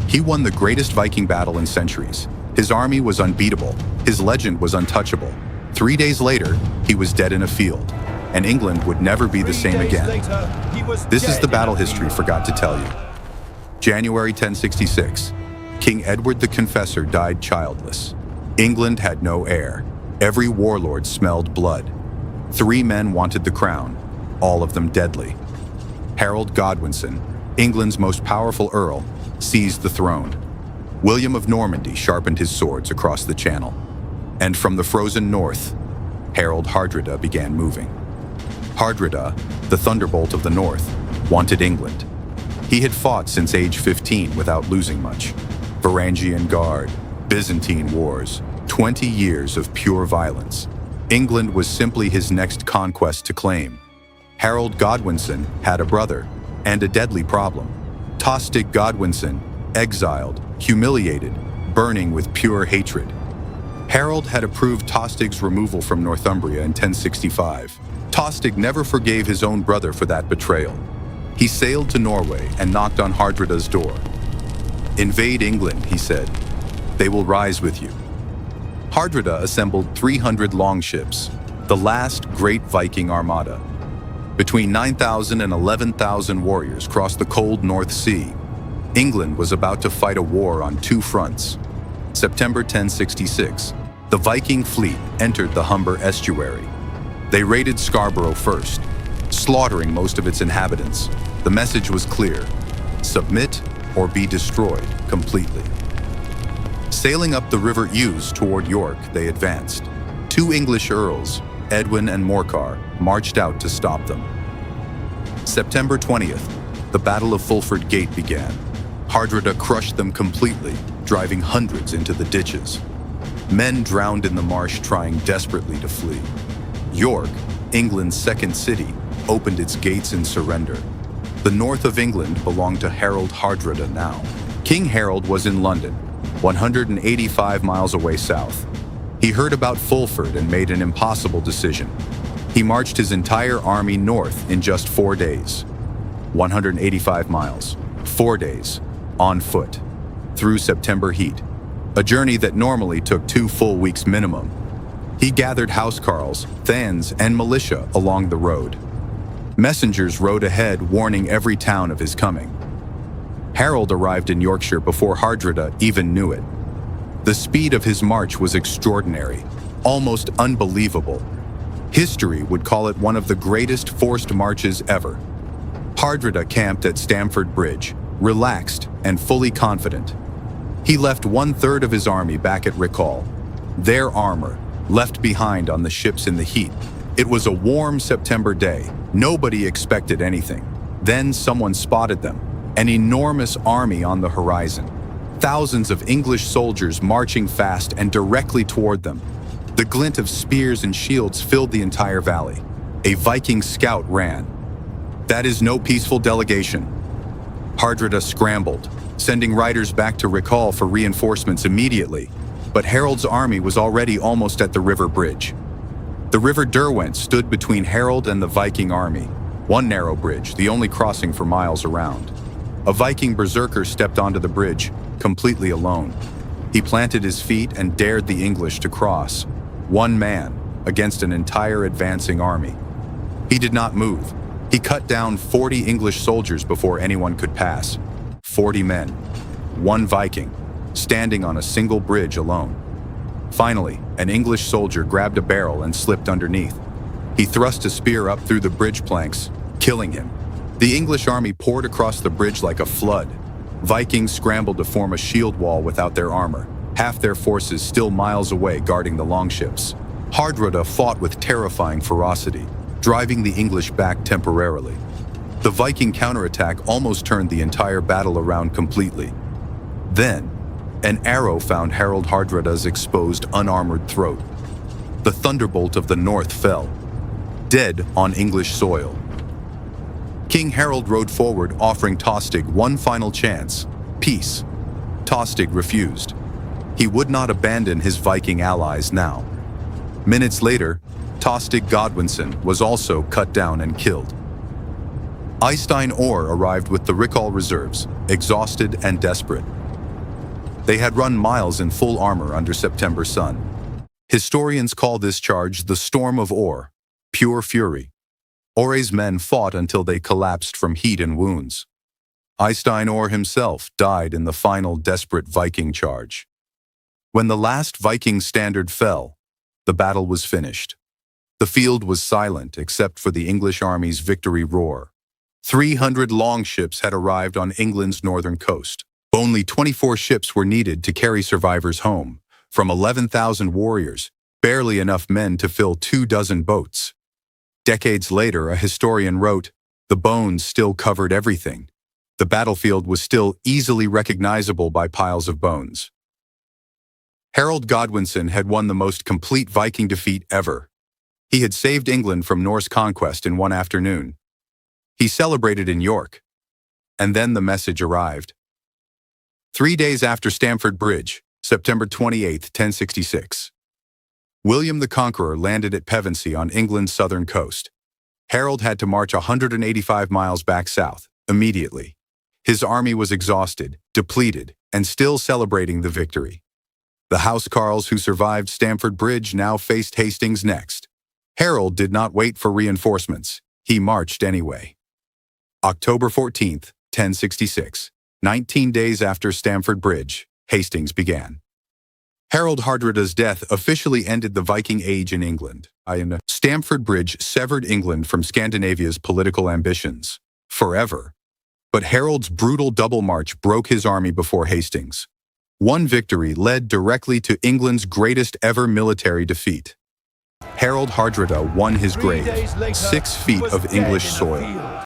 He won the greatest Viking battle in centuries. His army was unbeatable. His legend was untouchable. 3 days later, he was dead in a field, and England would never be the same again. This is the battle history forgot to tell you. January 1066. King Edward the Confessor died childless. England had no heir. Every warlord smelled blood. 3 men wanted the crown, all of them deadly. Harold Godwinson, England's most powerful earl, seized the throne. William of Normandy sharpened his swords across the Channel. And from the frozen north, Harold Hardrada began moving. Hardrada, the thunderbolt of the north, wanted England. He had fought since age 15 without losing much. Varangian Guard, Byzantine Wars, 20 years of pure violence. England was simply his next conquest to claim. Harold Godwinson had a brother, and a deadly problem. Tostig Godwinson, exiled, humiliated, burning with pure hatred. Harold had approved Tostig's removal from Northumbria in 1065. Tostig never forgave his own brother for that betrayal. He sailed to Norway and knocked on Hardrada's door. "Invade England," he said. "They will rise with you." Hardrada assembled 300 longships, the last great Viking armada. Between 9,000 and 11,000 warriors crossed the cold North Sea. England was about to fight a war on 2 fronts. September 1066, the Viking fleet entered the Humber estuary. They raided Scarborough first, slaughtering most of its inhabitants. The message was clear: submit or be destroyed completely. Sailing up the River Ouse toward York, they advanced. 2 English earls, Edwin and Morcar, marched out to stop them. September 20th, the Battle of Fulford Gate began. Hardrada crushed them completely, driving hundreds into the ditches. Men drowned in the marsh trying desperately to flee. York, England's second city, opened its gates in surrender. The north of England belonged to Harold Hardrada now. King Harold was in London, 185 miles away south. He heard about Fulford and made an impossible decision. He marched his entire army north in just 4 days. 185 miles, 4 days, on foot, through September heat. A journey that normally took 2 full weeks minimum. He gathered housecarls, thans, and militia along the road. Messengers rode ahead warning every town of his coming. Harold arrived in Yorkshire before Hardrada even knew it. The speed of his march was extraordinary, almost unbelievable. History would call it one of the greatest forced marches ever. Hardrada camped at Stamford Bridge, relaxed and fully confident. He left 1/3 of his army back at Recall, their armor, left behind on the ships in the heat. It was a warm September day. Nobody expected anything. Then someone spotted them, an enormous army on the horizon. Thousands of English soldiers marching fast and directly toward them. The glint of spears and shields filled the entire valley. A Viking scout ran. "That is no peaceful delegation." Hardrada scrambled, sending riders back to Recall for reinforcements immediately. But Harold's army was already almost at the river bridge. The River Derwent stood between Harold and the Viking army. One narrow bridge, the only crossing for miles around. A Viking berserker stepped onto the bridge, completely alone. He planted his feet and dared the English to cross. One man against an entire advancing army. He did not move. He cut down 40 English soldiers before anyone could pass. 40 men. One Viking, standing on a single bridge alone. Finally, an English soldier grabbed a barrel and slipped underneath. He thrust a spear up through the bridge planks, killing him. The English army poured across the bridge like a flood. Vikings scrambled to form a shield wall without their armor, half their forces still miles away guarding the longships. Hardrada fought with terrifying ferocity, driving the English back temporarily. The Viking counterattack almost turned the entire battle around completely. Then, an arrow found Harold Hardrada's exposed, unarmored throat. The thunderbolt of the north fell, dead on English soil. King Harold rode forward, offering Tostig one final chance: peace. Tostig refused. He would not abandon his Viking allies now. Minutes later, Tostig Godwinson was also cut down and killed. Eystein Orr arrived with the Recall reserves, exhausted and desperate. They had run miles in full armor under September sun. Historians call this charge the Storm of Ore, pure fury. Ore's men fought until they collapsed from heat and wounds. Eystein Ore himself died in the final desperate Viking charge. When the last Viking standard fell, the battle was finished. The field was silent except for the English army's victory roar. 300 longships had arrived on England's northern coast. Only 24 ships were needed to carry survivors home. From 11,000 warriors, barely enough men to fill 24 boats. Decades later, a historian wrote, "The bones still covered everything. The battlefield was still easily recognizable by piles of bones." Harold Godwinson had won the most complete Viking defeat ever. He had saved England from Norse conquest in one afternoon. He celebrated in York. And then the message arrived. 3 days after Stamford Bridge, September 28, 1066. William the Conqueror landed at Pevensey on England's southern coast. Harold had to march 185 miles back south, immediately. His army was exhausted, depleted, and still celebrating the victory. The housecarls who survived Stamford Bridge now faced Hastings next. Harold did not wait for reinforcements. He marched anyway. October 14, 1066. 19 days after Stamford Bridge, Hastings began. Harold Hardrada's death officially ended the Viking Age in England. Stamford Bridge severed England from Scandinavia's political ambitions. Forever. But Harold's brutal double march broke his army before Hastings. One victory led directly to England's greatest ever military defeat. Harold Hardrada won his grave, 6 feet of English soil.